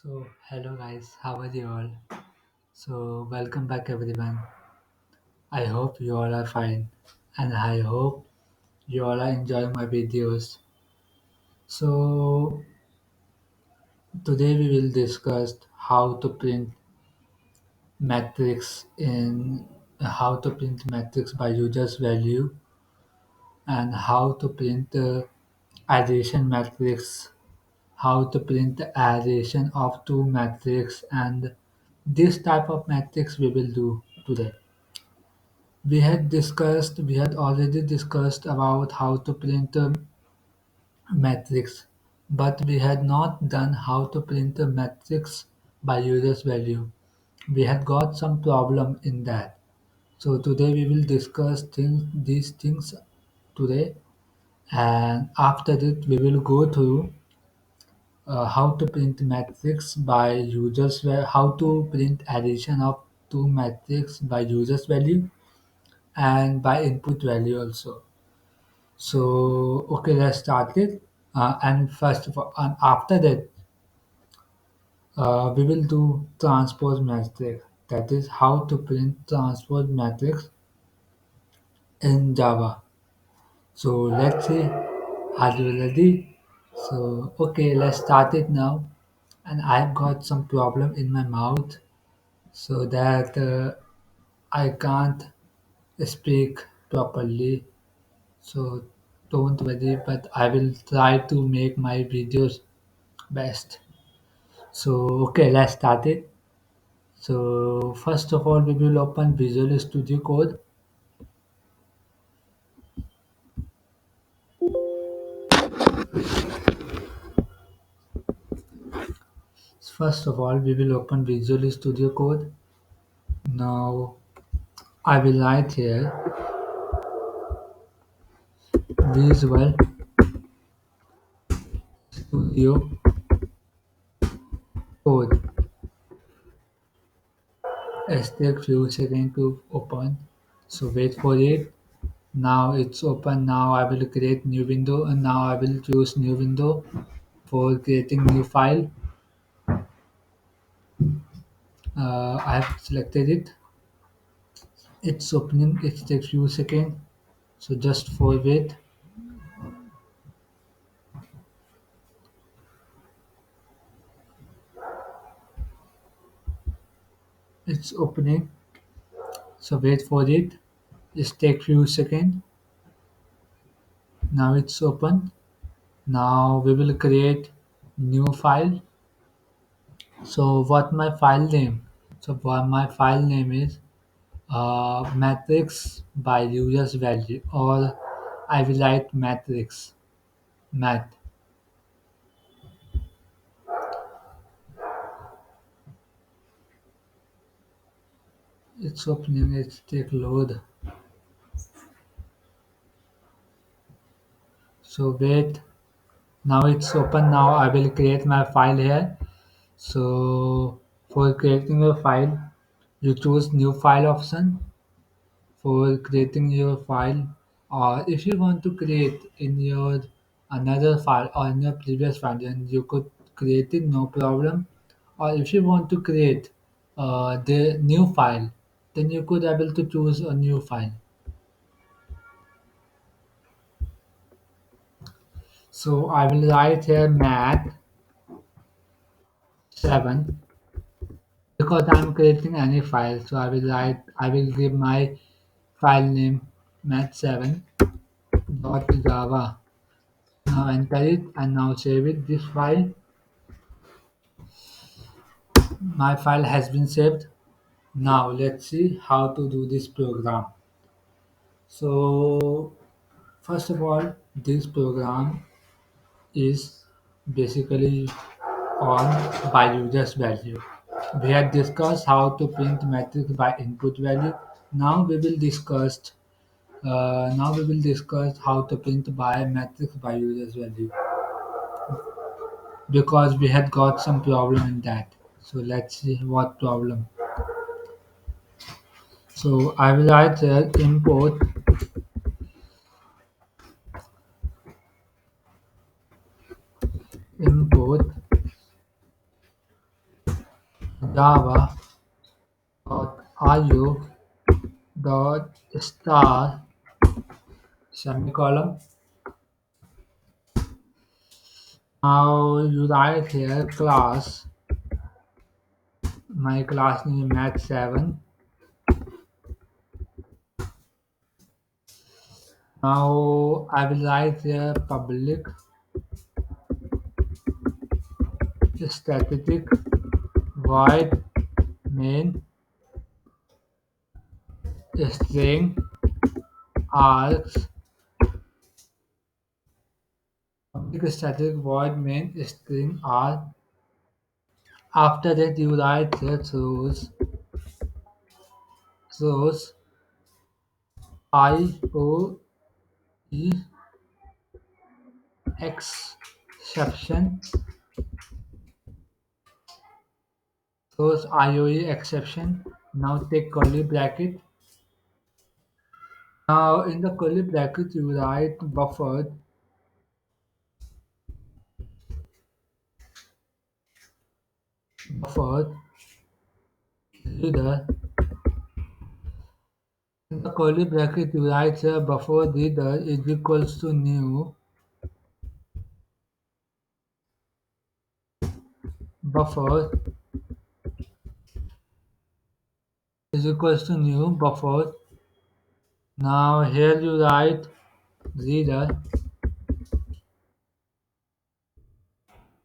Hello guys, how are you all? Welcome back everyone. I hope you all are fine and I hope you all are enjoying my videos. So, Today we will discuss how to print matrix by users value and how to print the addition matrix, how to print the addition of two matrix and this type of matrix we will do today. We had already discussed about how to print a matrix, but we had not done how to print a matrix by user's value. We had got some problem in that. So today we will discuss these things today, and after that we will go through how to print matrix by how to print addition of two matrix by user's value and by input value also. Okay, let's start it. And first of all, and after that, we will do transpose matrix. That is how to print transpose matrix in Java. So let's see. Are you ready? Okay, let's start it now. And I've got some problem in my mouth, so that I can't speak properly. So don't worry, but I will try to make my videos best. Okay, let's start it. First of all, we will open Visual Studio Code. First of all, we will open Visual Studio Code. Now, I will write here Visual Studio Code. It takes few seconds to open. So wait for it. Now it's open. Now I will create new window, and now I will choose new window for creating new file. I have selected it. It's opening. It takes few seconds. So just for wait. It's opening. So wait for it. Just take few seconds. Now it's open. Now we will create new file. So what my file name? So what my file name is matrix by users value, or I will write matrix math. It's opening. It's take load. So wait. Now it's open. Now I will create my file here. So for creating a file, you choose new file option for creating your file, or if you want to create in your another file or in your previous file, then you could create it, no problem. Or if you want to create the new file, then you could able to choose a new file. So I will write here math 7 because I'm creating any file. So I will give my file name math 7 dot java. Now enter it and now save it. This file, my file has been saved. Now let's see how to do this program. So first of all, this program is basically on by user's value. We had discussed how to print matrix by input value. Now we will discuss how to print by matrix by user's value, because we had got some problem in that. So let's see what problem. So I will write here import Java .io dot star semicolon. Now you write here class. My class name Math 7. Now I will write here public static void main string args public static void main string arg. After that you write here throws I O E exception throws IOE exception. Now take curly bracket. Now in the curly bracket you write buffered reader. In the curly bracket you write here buffer reader is equals to new buffer is equals to new buffer. Now here you write reader.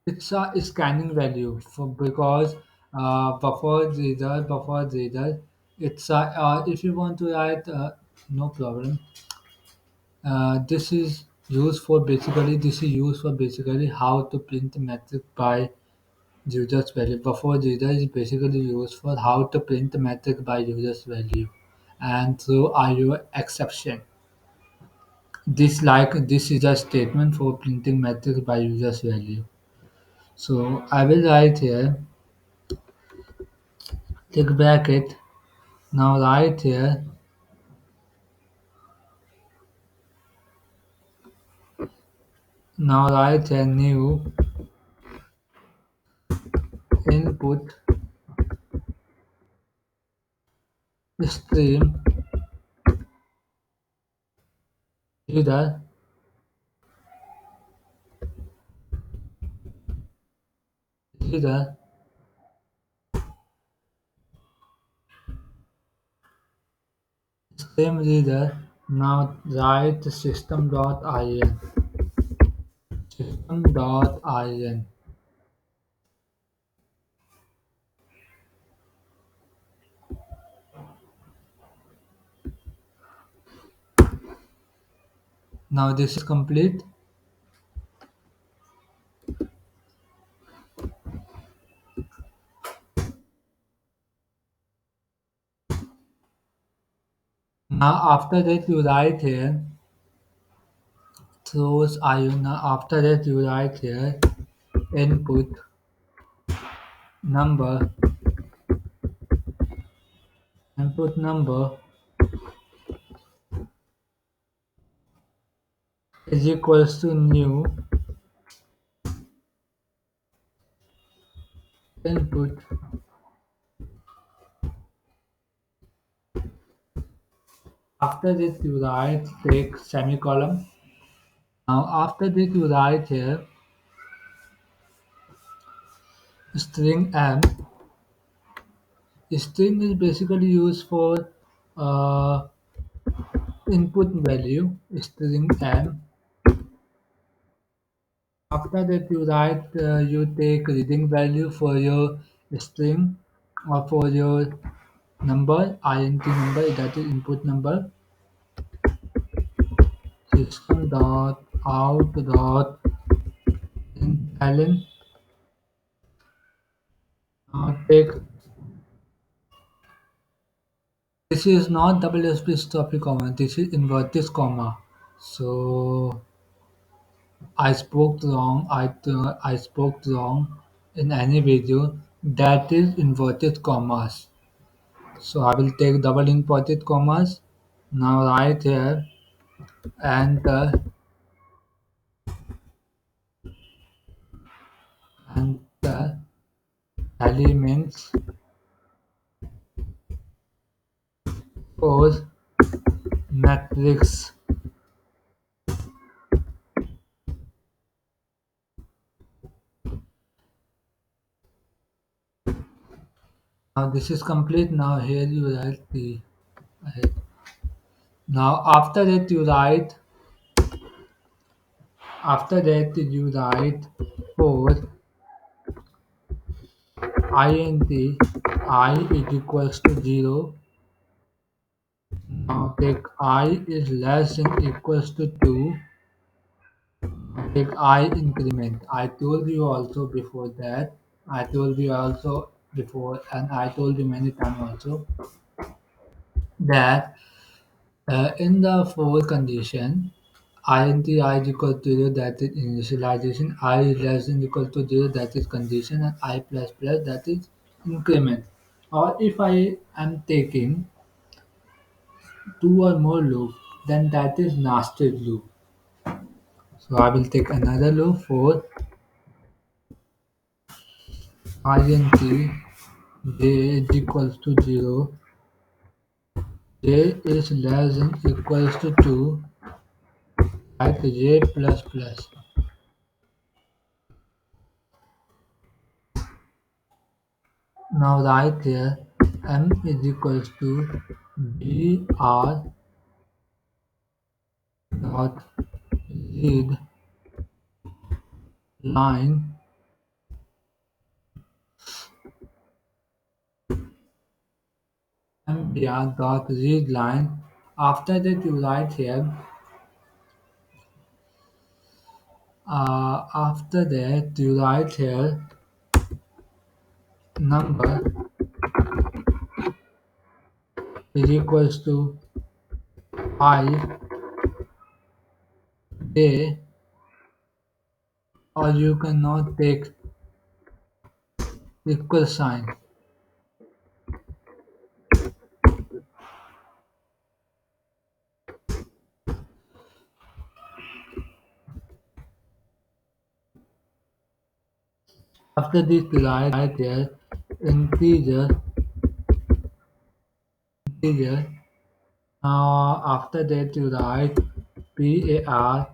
It's a scanning value for because buffer reader. It's a if you want to write no problem. This is used for basically how to print the metric by user's value. Buffer reader is basically used for how to print the metric by user's value, and through IO exception. This is a statement for printing metrics by user's value. So I will write here take bracket. Now write here new input stream header header stream reader. Now write system.in system.in. Now this is complete. Now after that you write here throws IO. Now after that you write here input number input number is equals to new input. After this you write take semicolon. Now after this you write here string m. String is basically used for uh, input value string m. After that you write you take reading value for your string or for your number int number that is input number system dot out dot println. Now take this is not double space topic comma, this is inverted comma. So I spoke wrong in any video. That is inverted commas. So I will take double inverted commas. Now right here and the elements Suppose matrix. Now this is complete. Now here you write the now after that you write for int I is equals to 0. Now take I is less than equals to 2. Take I increment. I told you also before that. I told you also before, and I told you many times also that in the for condition, int I is equal to 0, that is initialization, I is less than equal to 0, that is condition, and I plus plus, that is increment. Or if I am taking two or more loop, then that is nested loop. So I will take another loop for int j is equals to 0, j is less than equals to 2, at j plus plus. Now right here m is equals to br dot read line mbr dot read line. After that you write here after that you write here number is equals to I j, or you cannot take equal sign. After this you write here integer. Now after that you write par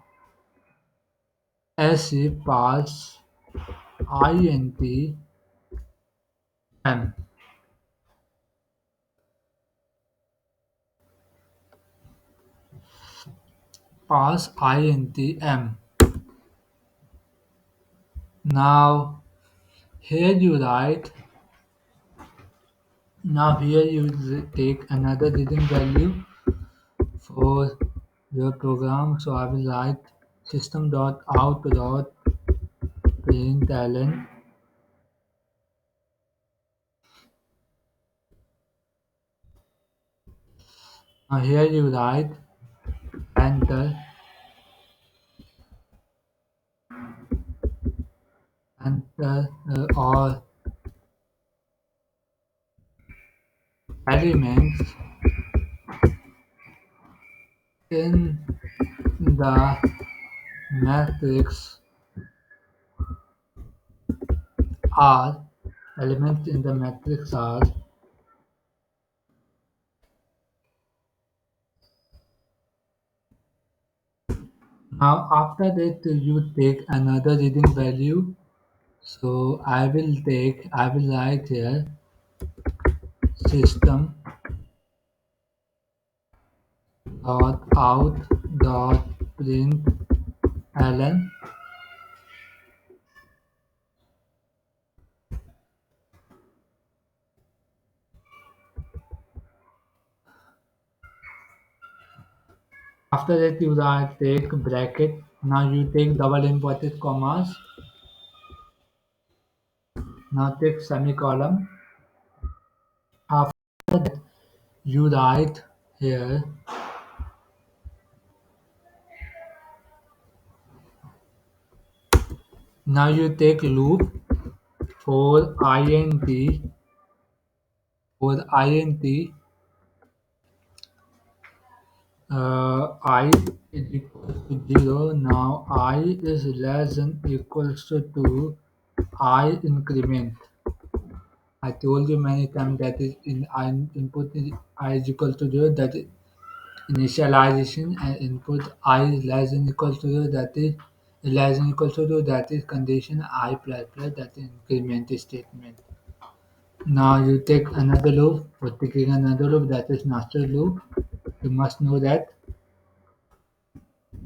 sc pass int m pass int m. Now here you write now here you take another reading value for your program. So I will write system.out.println. Now here you write enter all elements in the matrix are elements in the matrix are. Now after that you take another reading value. So I will write here system dot out dot println. After that you take bracket. Now you take double inverted commas. Now take semicolon. After that you write here now you take loop for int I is equals to 0. Now I is less than equals to 2. I increment. I told you many times that is in input is I is equal to 0, that is initialization, and input I is less than equal to 0, that is less than equal to 0, that is condition I plus plus, that is increment statement. Now you take another loop, for taking another loop, that is nested loop. You must know that.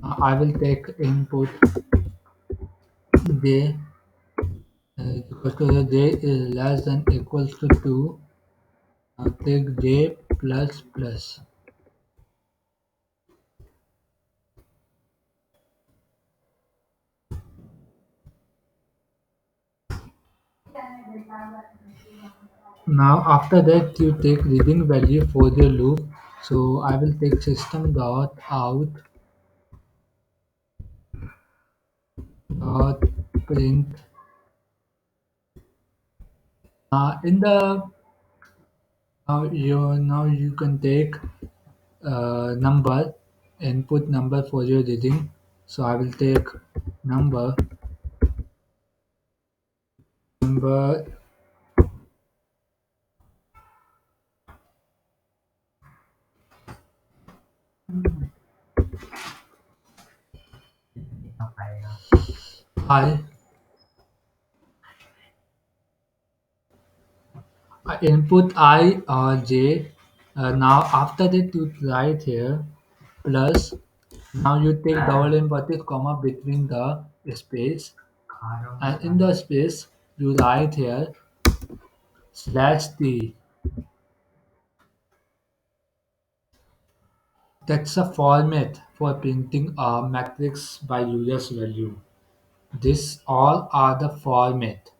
I will take input j equal to j is less than equals to 2. Now take j plus plus. Now after that you take reading value for the loop. So I will take system dot out dot print. In the now you can take number, input number for your reading. So I will take number number I input I or j. Now after that you write here plus. Now you take double inverted comma between the space, and in the space you write here slash t. That's a format for printing a matrix by user's value. This all are the format.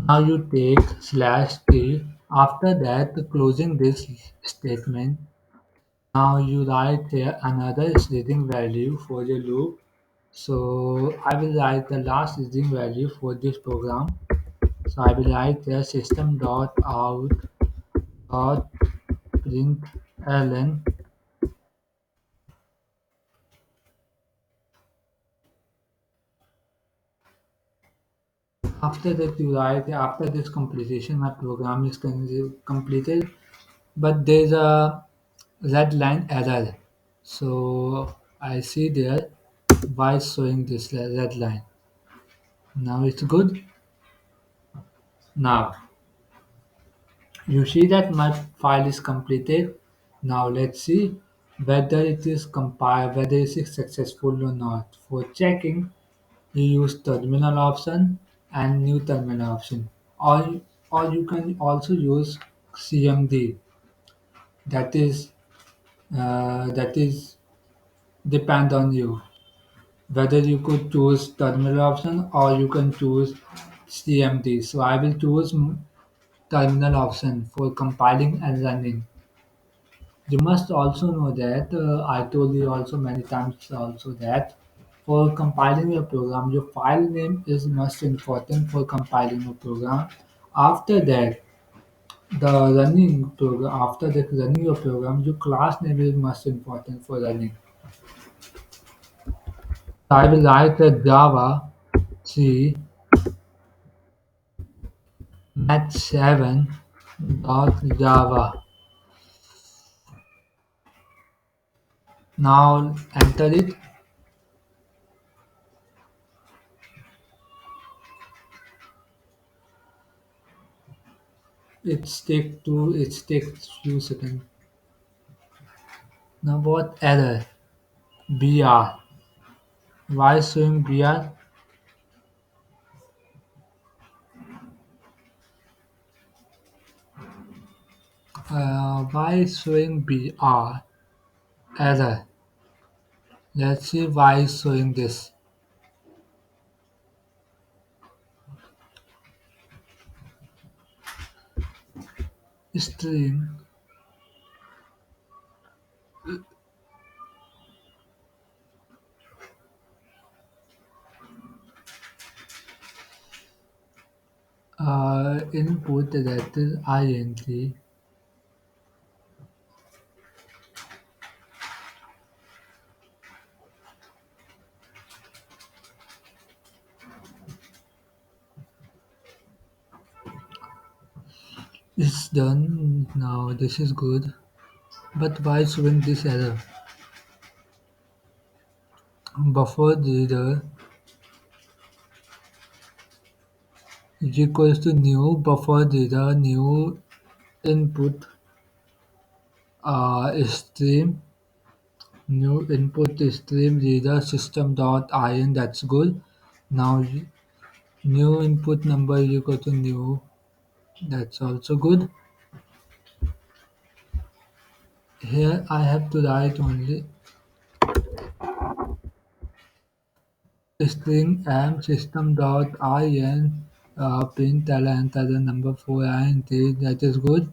Now you take slash t. After that, closing this statement. Now you write here another reading value for the loop. So I will write the last reading value for this program. So I will write here system dot out dot println. After that you write after this completion my program is completed, but there's a red line error. So I see there why it's showing this red line. Now it's good. Now you see that my file is completed. Now let's see whether it is compiled, whether it is successful or not. For checking, you use terminal option and new terminal option, or you can also use CMD. That is depend on you whether you could choose terminal option or you can choose CMD. So I will choose terminal option for compiling and running. You must also know that I told you also many times also that for compiling your program, your file name is most important for compiling your program. After that, the running program. After that, running your program, your class name is most important for running. I will write a Java C Match 7 dot Java. Now enter it. It takes few seconds. Now what error? BR. Why showing BR? Why showing BR? Error. Let's see why showing this. String. Input that is int is done. Now this is good. But why showing this error? Buffer reader is equals to new buffer reader new input stream new input stream reader system dot in. That's good. Now new input number is equal to new. That's also good. Here I have to write only string m system dot in print enter the number 4 int. That is good.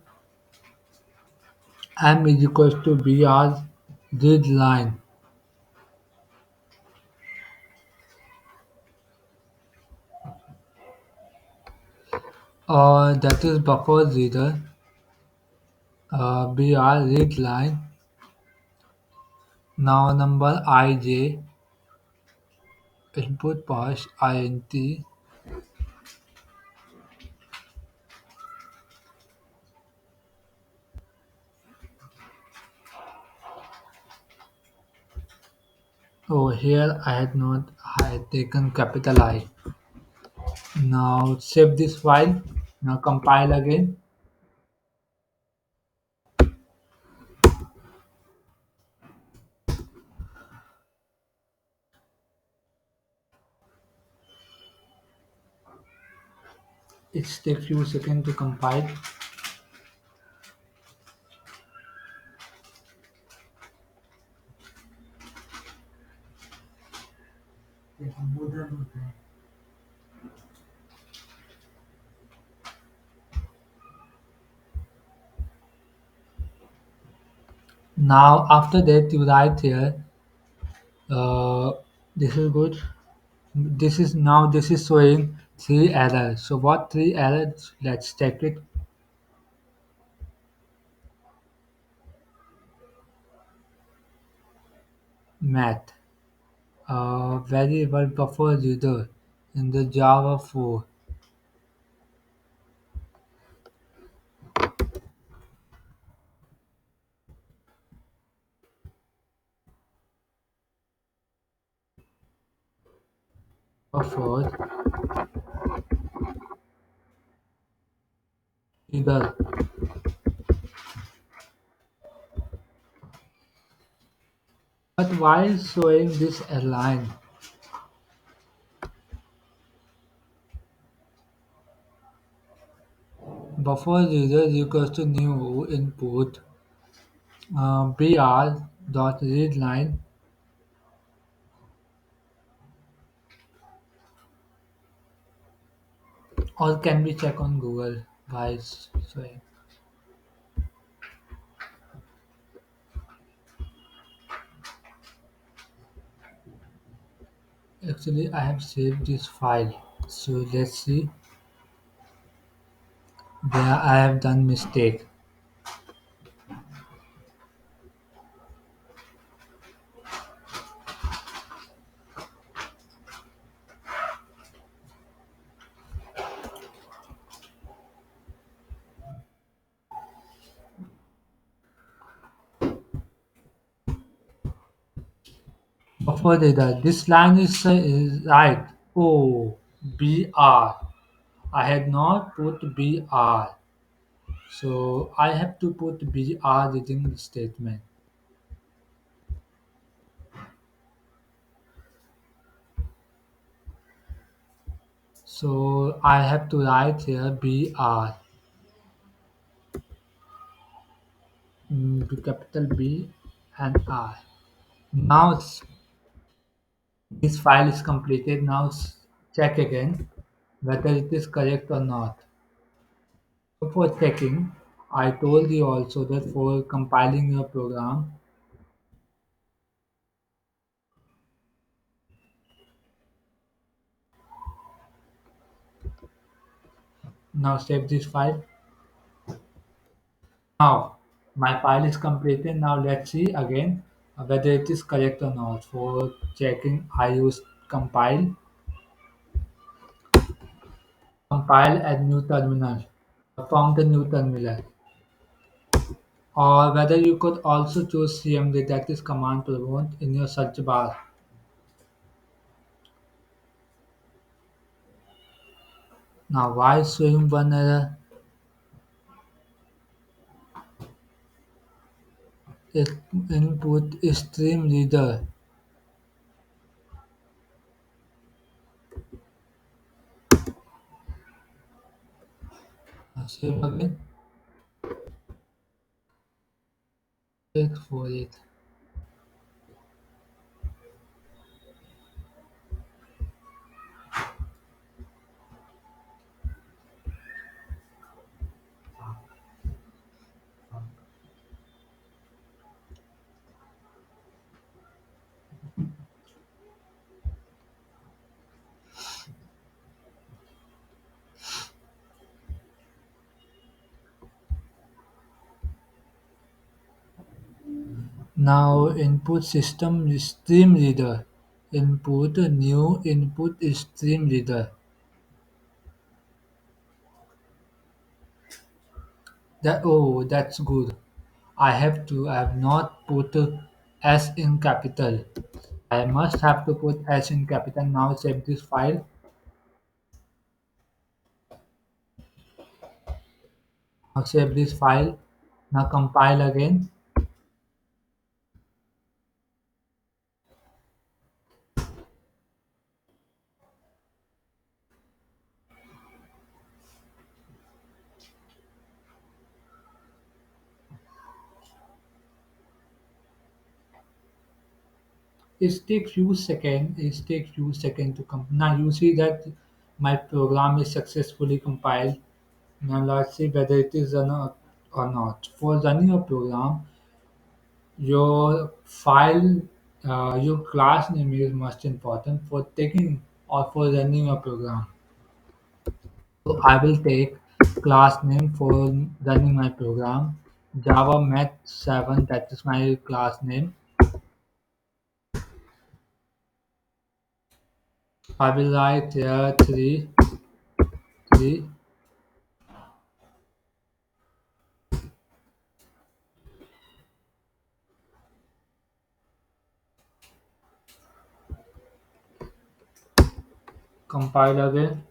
M is equals to br read line. That is buffer reader br read line. Now number ij input pass int. Oh, here I had not I had taken capital I. Now save this file. Now compile again. It takes few seconds to compile. Now after that you write here uh, this is good. This is showing three errors. So what three errors? Let's check it. Math. Variable buffer reader in the Java 4 buffer reader. But why is showing this line? Buffer reader is equals to new input br dot read line. Or can we check on Google why it's showing? Actually, I have saved this file. So let's see where I have done mistake. Buffer data. This line is right. Oh, BR. I had not put BR. So I have to put BR within the statement. So I have to write here BR. Capital B and R. Now this file is completed. Now check again whether it is correct or not. So for checking, I told you also that for compiling your program, Now save this file. Now my file is completed. Now let's see again whether it is correct or not. For checking, I use compile, compile and new terminal. From the new terminal, or whether you could also choose CMD, that is command prompt, in your search bar. Now why showing one error? It input stream reader. Save again. Wait for it. Now input system stream reader. Input new input stream reader. That's good. I have not put S in capital. I must have to put S in capital. Now save this file. Now save this file. Now compile again. It takes few seconds to come. Now you see that my program is successfully compiled. Now let's see whether it is or not. For running a program, your file, your class name is most important for taking or for running a program. So I will take class name for running my program. Java Math 7, that is my class name. I will write here 3, compile again.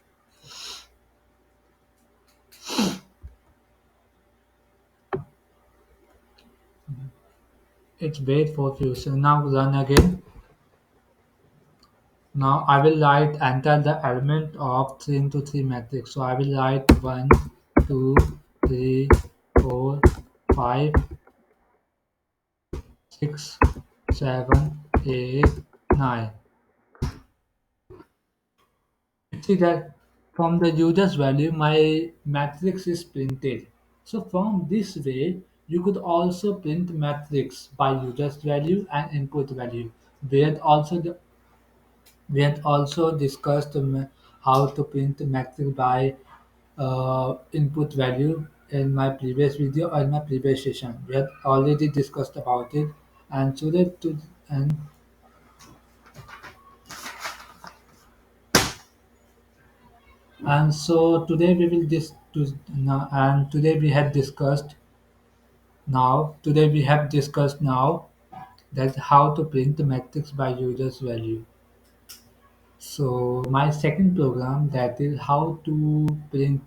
It's wait for few. So now run again. Now I will write enter the element of 3 into 3 matrix. So I will write 1, 2, 3, 4, 5, 6, 7, 8, 9. See that from the user's value my matrix is printed. So from this way you could also print matrix by user's value and input value. We had also discussed how to print matrix by input value in my previous video or in my previous session. We had already discussed about it, and so today we will and today we had discussed today we have discussed now that how to print the matrix by user's value. So my second program, that is how to print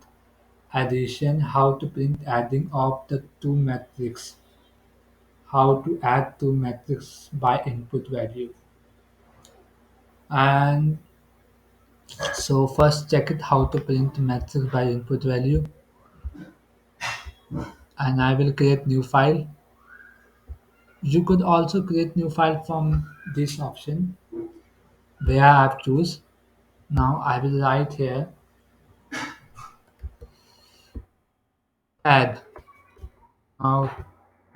addition, how to print adding of the two matrix, how to add two matrix by input value. And so first check it how to print matrix by input value, and I will create new file. You could also create new file from this option where I have choose. Now I will write here add. Now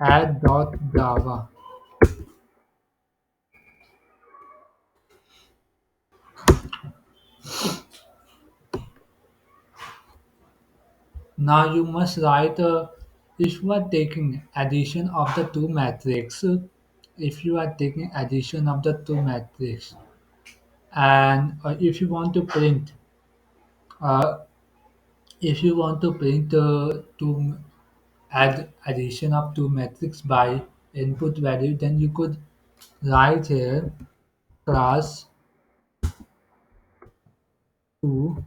add.java. Now you must write if you are taking addition of the two matrix, if you are taking addition of the two matrix, and if you want to print, uh, if you want to print to add addition of two matrix by input value, then you could write here class 2,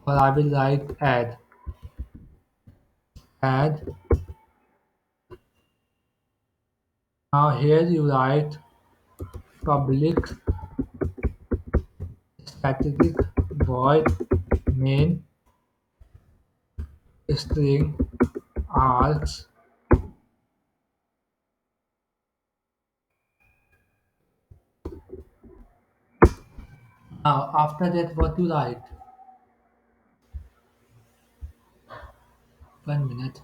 or I will write add. Now here you write public static void main string args. Now after that what you write? 1 minute.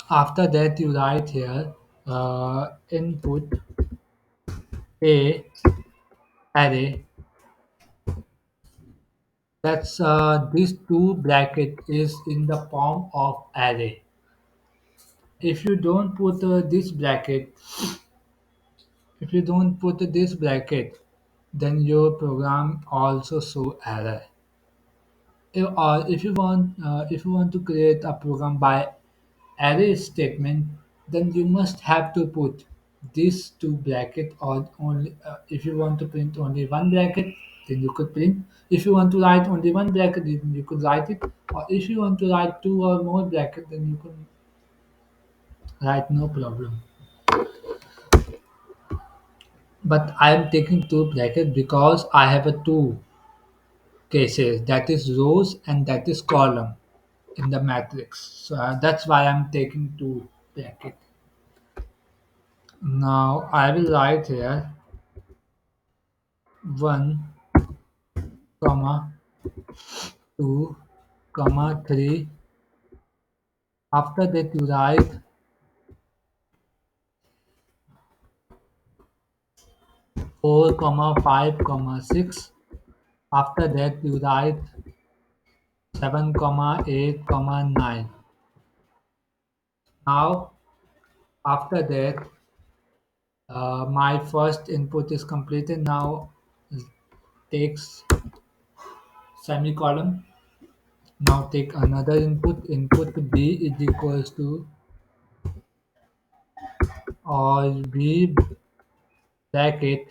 After that you write here input a array. That's this two bracket is in the form of array. If you don't put this bracket, if you don't put this bracket, then your program also show error. Or if you want to create a program by array statement, then you must have to put these two bracket, or only if you want to print only one bracket, then you could print. If you want to write only one bracket, then you could write it. Or if you want to write two or more bracket, then you could write, no problem. But I am taking two bracket because I have a two cases, that is rows and that is column in the matrix. So that's why I'm taking two bracket. Now I will write here 1, comma 2, comma 3. After that you write 4, comma 5, comma 6. After that you write 7, comma 8, comma 9. Now after that my first input is completed. Now takes semicolon. Now take another input. Input b is equals to, or b bracket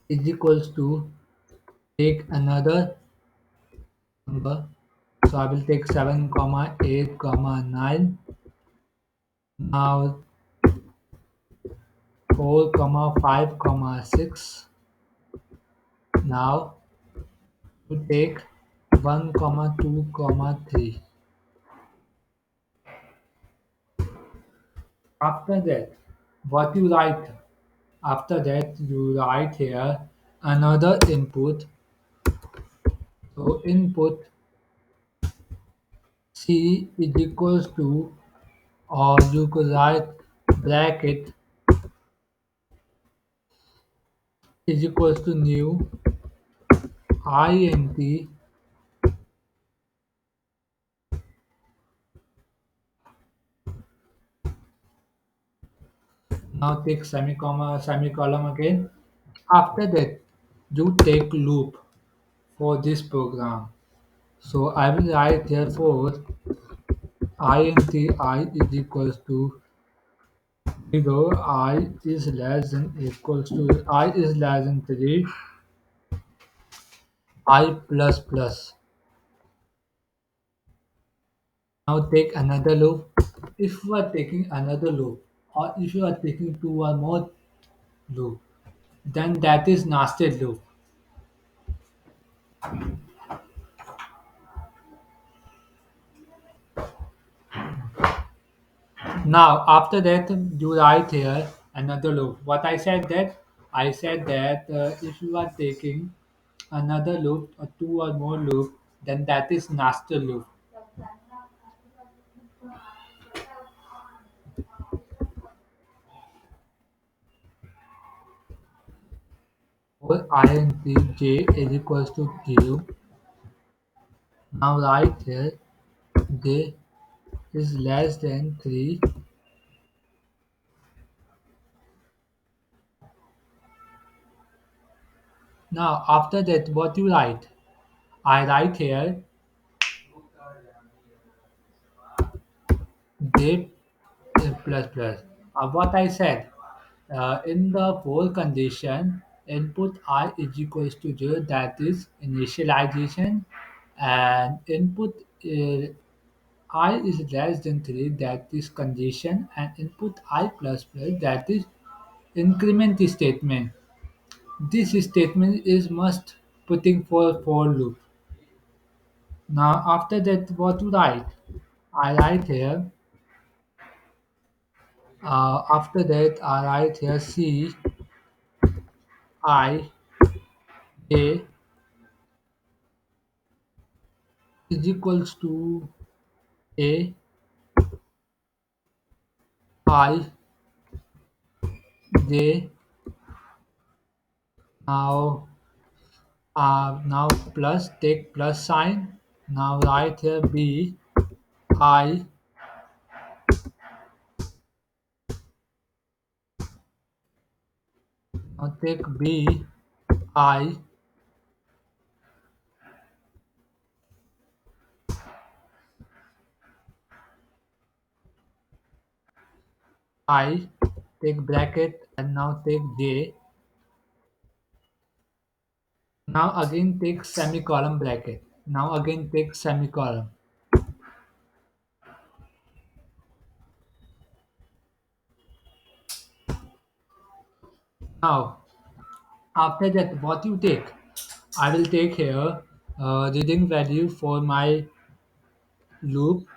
is equals to, take another number. So I will take 7, comma 8, comma 9. Now 4, comma 5, comma 6. Now you take 1, comma 2, comma 3. After that, what you write? After that, you write here another input. So input C is equals to, or you could write bracket is equals to new int. Now take semicolon again. After that, you take loop for this program. So I will write therefore int I is equals to 0, I is less than equals to, I is less than 3, I plus plus. Now take another loop. If you are taking another loop, or if you are taking two or more loop, then that is nested loop. Now after that you write here another loop. What I said that, I said that if you are taking another loop or two or more loop, then that is nested loop. for int j is equals to 0. Now right here j is less than 3. Now after that what you write? I write here j plus plus. What I said in the for condition input I is equals to 0, that is initialization, and input I is less than 3, that is condition, and input I plus plus, that is increment statement. This statement is must putting for loop. Now after that what to write? I write here after that I write here C I A is equals to A I J. Now plus, take plus sign. Now write here B I. Now take B I I. Take bracket and now take J. Now again take semicolon bracket. Now again take semicolon. Now after that what you take? I will take here reading value for my loop.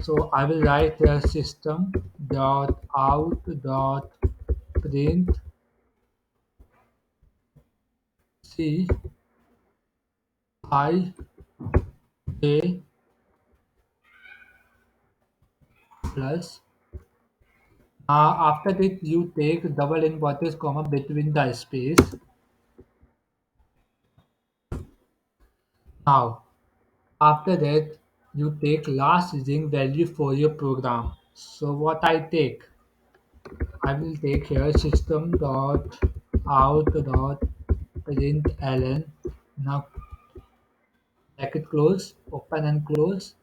So I will write here system dot out dot print C I A plus. After that you take double inverted comma between the space. Now after that you take last string value for your program. So what I take? I will take here system dot out dot print ln. Now bracket close, open and close.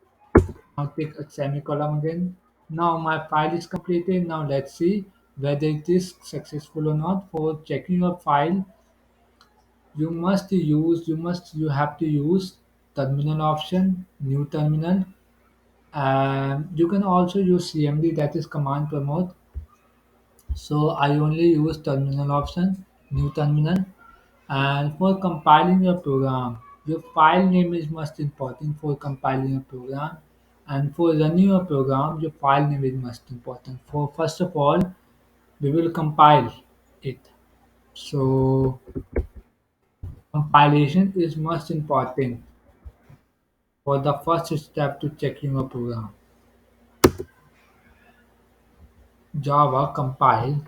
Now take a semicolon again. Now my file is completed. Now let's see whether it is successful or not. For checking your file, you have to use terminal option, new terminal, and you can also use CMD, that is command promote. So I only use terminal option, new terminal. And for compiling your program, your file name is most important for compiling your program. And for running your program, your file name is most important. For first of all, we will compile it. So compilation is most important for the first step to checking your program. Java compile.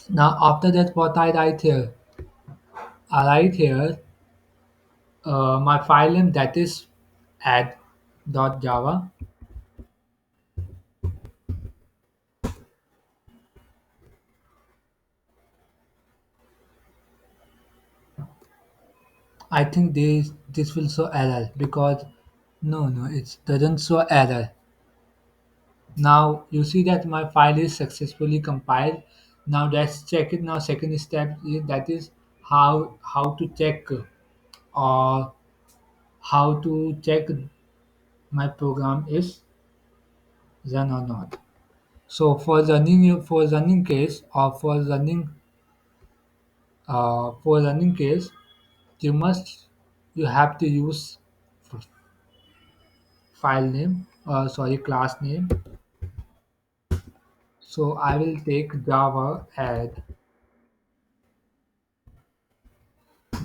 Now after that, what I write here? I write here my file name, that is add.java. I think this will show error because no, it doesn't show error. Now you see that my file is successfully compiled. Now let's check it. Now second step is, that is how to check or how to check my program is run or not. So for running case or for running case, you have to use file name, sorry, class name. So I will take Java add.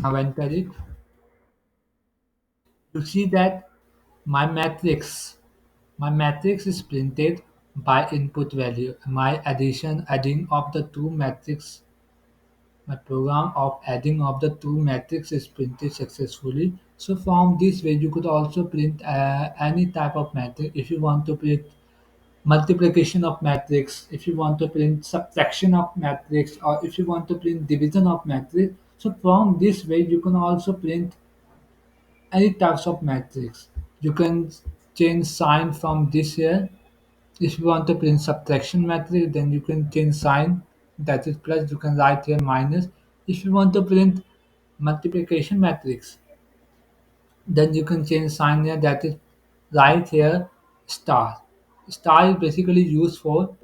Now enter it. You see that my matrix, my matrix is printed. by input value. Adding of the two matrix My program of adding of the two matrices is printed successfully. So from this way, you could also print any type of matrix. If you want to print multiplication of matrix, if you want to print subtraction of matrix, or if you want to print division of matrix. So from this way, you can also print any types of matrix. You can change sign from this here. If you want to print subtraction matrix, then you can change sign, that is plus, you can write here minus. If you want to print multiplication matrix, then you can change sign here, that is right here star. Star is basically used for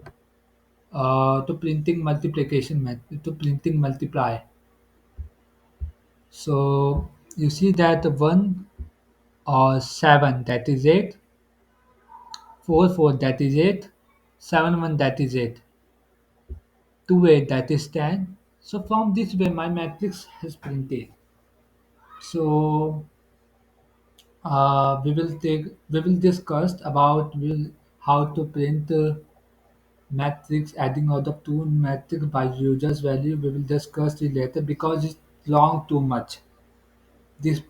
to printing multiplication to printing multiply. So you see that 1 or 7, that is 8, 4 4, that is 8, 7 1, that is 8, 2 8, that is 10. So from this way my matrix has printed. So we will discuss about how to print matrix, adding out of two matrix by users value. We will discuss it later because it's long too much. This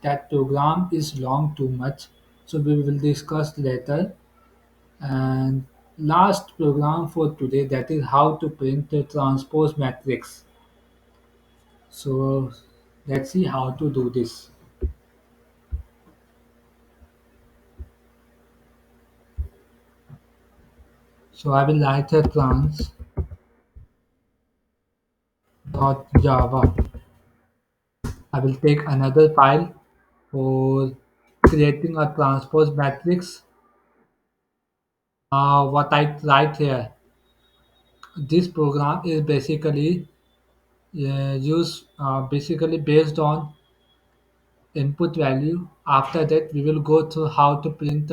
that program is long too much, so we will discuss later. And last program for today, that is how to print the transpose matrix. So let's see how to do this. So I will write a trans.java. I will take another file for creating a transpose matrix. What I write here, this program is basically based on input value. After that, we will go through how to print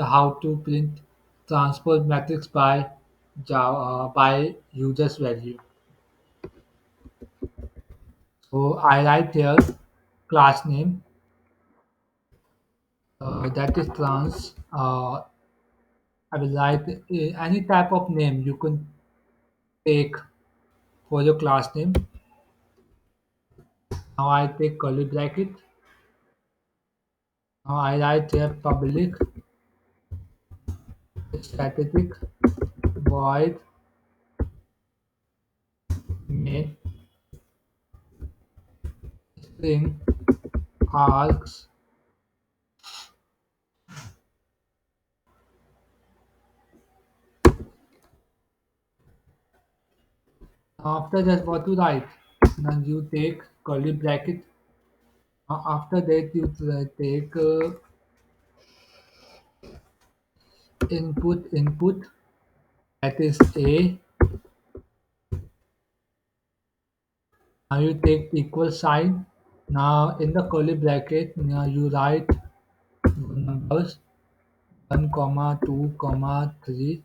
transpose matrix by Java by users value. So I write here class name, that is trans. I will write any type of name you can take for your class name. Now I take curly bracket. Now I write here public static void main string args. After that, what to write? Now you take curly bracket. After that, you take input, that is a. Now you take equal sign. Now in the curly bracket, now you write numbers 1 comma 2 comma 3.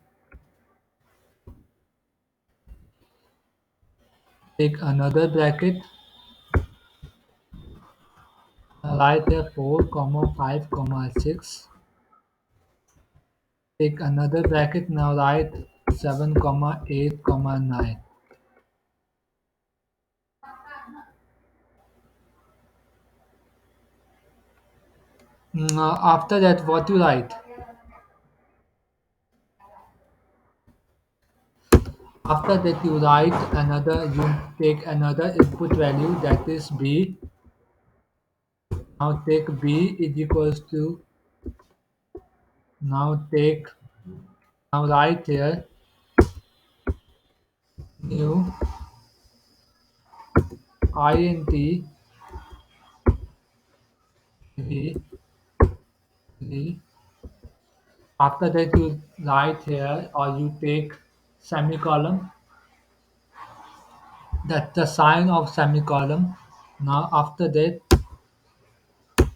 Take another bracket. Write here 4 comma 5 comma 6. Take another bracket. Now write 7 comma 8 comma 9. After that, what you write? After that, you take another input value, that is b. Now take b is equals to, now take, now write here new int b b. After that, you write here, or you take semicolon, that's the sign of semicolon. Now after that,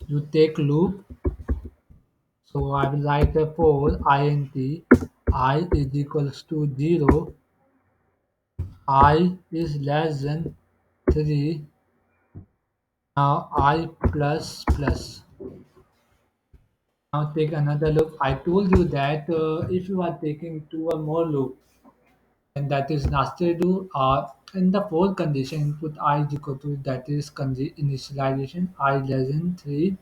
you take loop. So I will write a for int I is equals to 0, I is less than 3. Now I plus plus. Now take another loop. I told you that if you are taking two or more loop, and that is nested loop, in the fourth condition input I is equal to that is initialization I less than 3,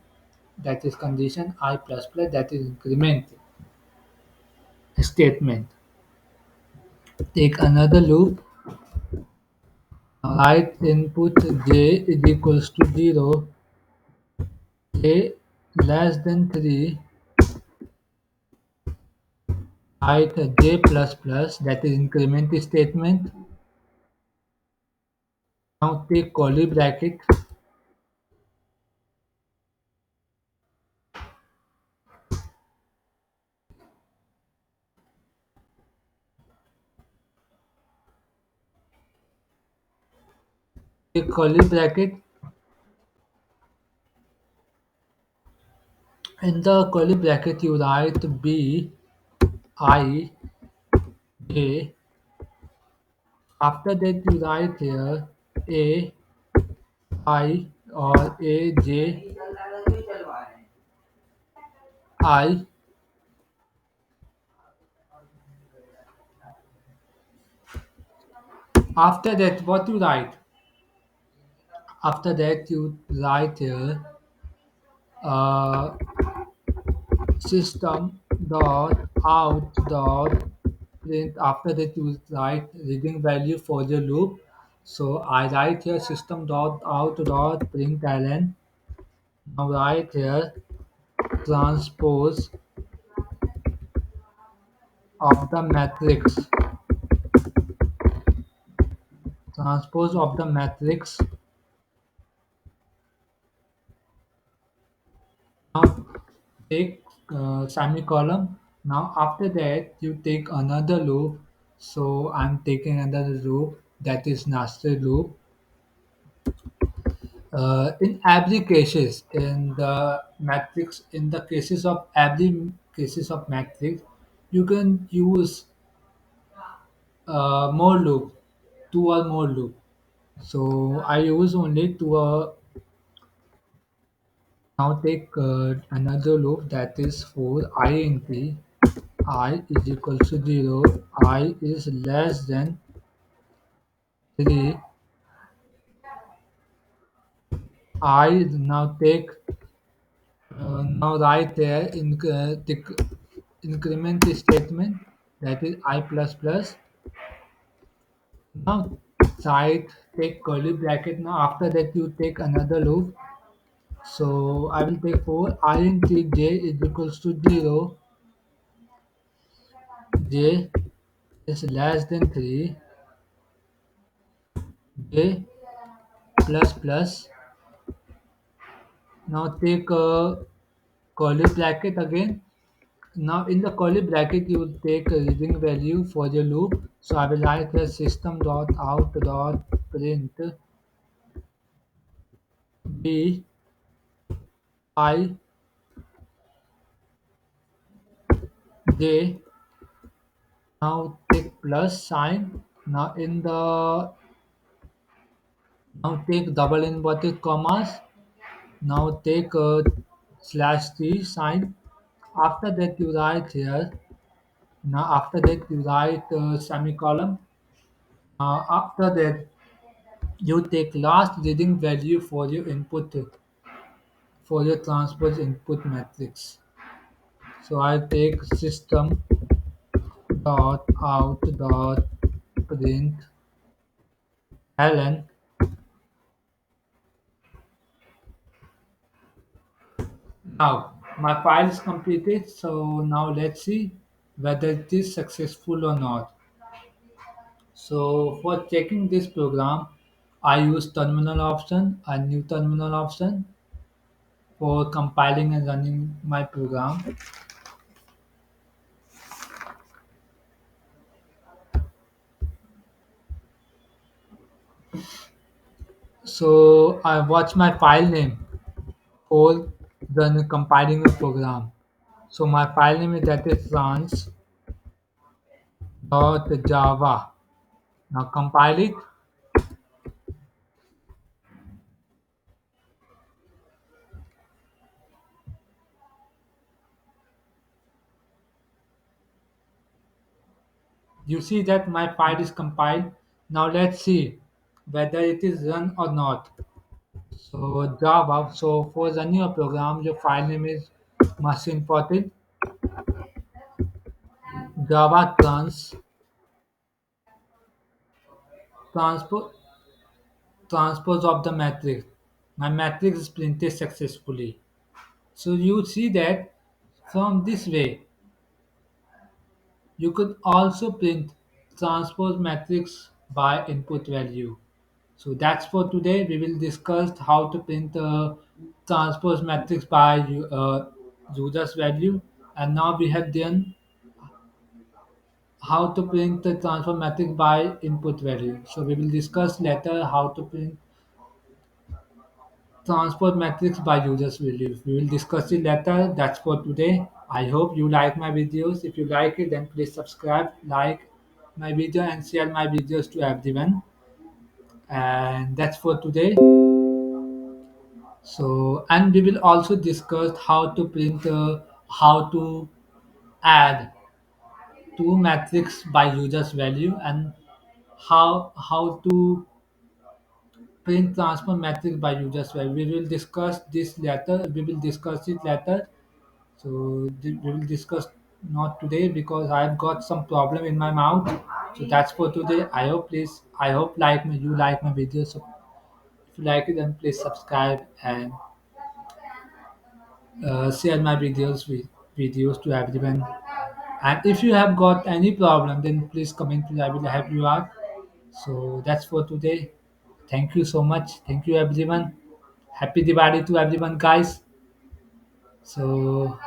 that is condition I plus plus, that is increment statement. Take another loop. Write input j is equals to 0, j less than 3, write j plus plus, that is increment statement. Now take curly bracket, take curly bracket. In the curly bracket you write b I j. After that you write here a I or a j I. After that what you write? After that you write here uh, system dot out dot print. After that you write reading value for the loop. So I write here system dot out dot println. Now write here transpose of the matrix. Transpose of the matrix. Now take semicolon. Now after that you take another loop. So I'm taking another loop, that is nested loop. In every cases in the matrix, in the cases of every cases of matrix, you can use more loop, two or more loop. So I use only two. Now take another loop, that is for int I is equal to 0, I is less than 3. I now take now write there in the increment statement, that is I plus plus. Now side take curly bracket. Now after that you take another loop. So I will take for int j is equals to 0, j is less than 3, j plus plus. Now take a curly bracket again. Now in the curly bracket you will take a reading value for your loop. So I will write here system dot out dot print b I j. Now take plus sign. Now in the now take double inverted commas. Now take a slash t sign. After that you write here. Now after that you write semicolon. After that you take last reading value for your input, for your transpose input matrix. So I take system dot out dot print ln. Now my file is completed. So now let's see whether it is successful or not. So for checking this program, I use terminal option, a new terminal option for compiling and running my program. So I watch my file name for the compiling a program. So my file name is that is trans.java. Now compile it. You see that my file is compiled. Now let's see whether it is run or not. So Java, so for running a program, your file name is must imported Java transpose transpose of the matrix. My matrix is printed successfully. So you see that from this way, you could also print transpose matrix by input value. So that's for today. We will discuss how to print a transpose matrix by user's value. And now we have done how to print the transform matrix by input value. So we will discuss later how to print transport matrix by users value. We will discuss it later. That's for today. I hope you like my videos. If you like it, then please subscribe, like my video, and share my videos to everyone. And that's for today. So, and we will also discuss how to print, how to add two matrix by users value, and how to print transfer matrix by users value. We will discuss this later. We will discuss it later. So we will discuss not today because I've got some problem in my mouth. So that's for today. I hope you like my video. So if you like it, then please subscribe and share my videos to everyone. And if you have got any problem, then please comment. I will help you out. So that's for today. Thank you so much. Thank you everyone. Happy Diwali to everyone, guys. So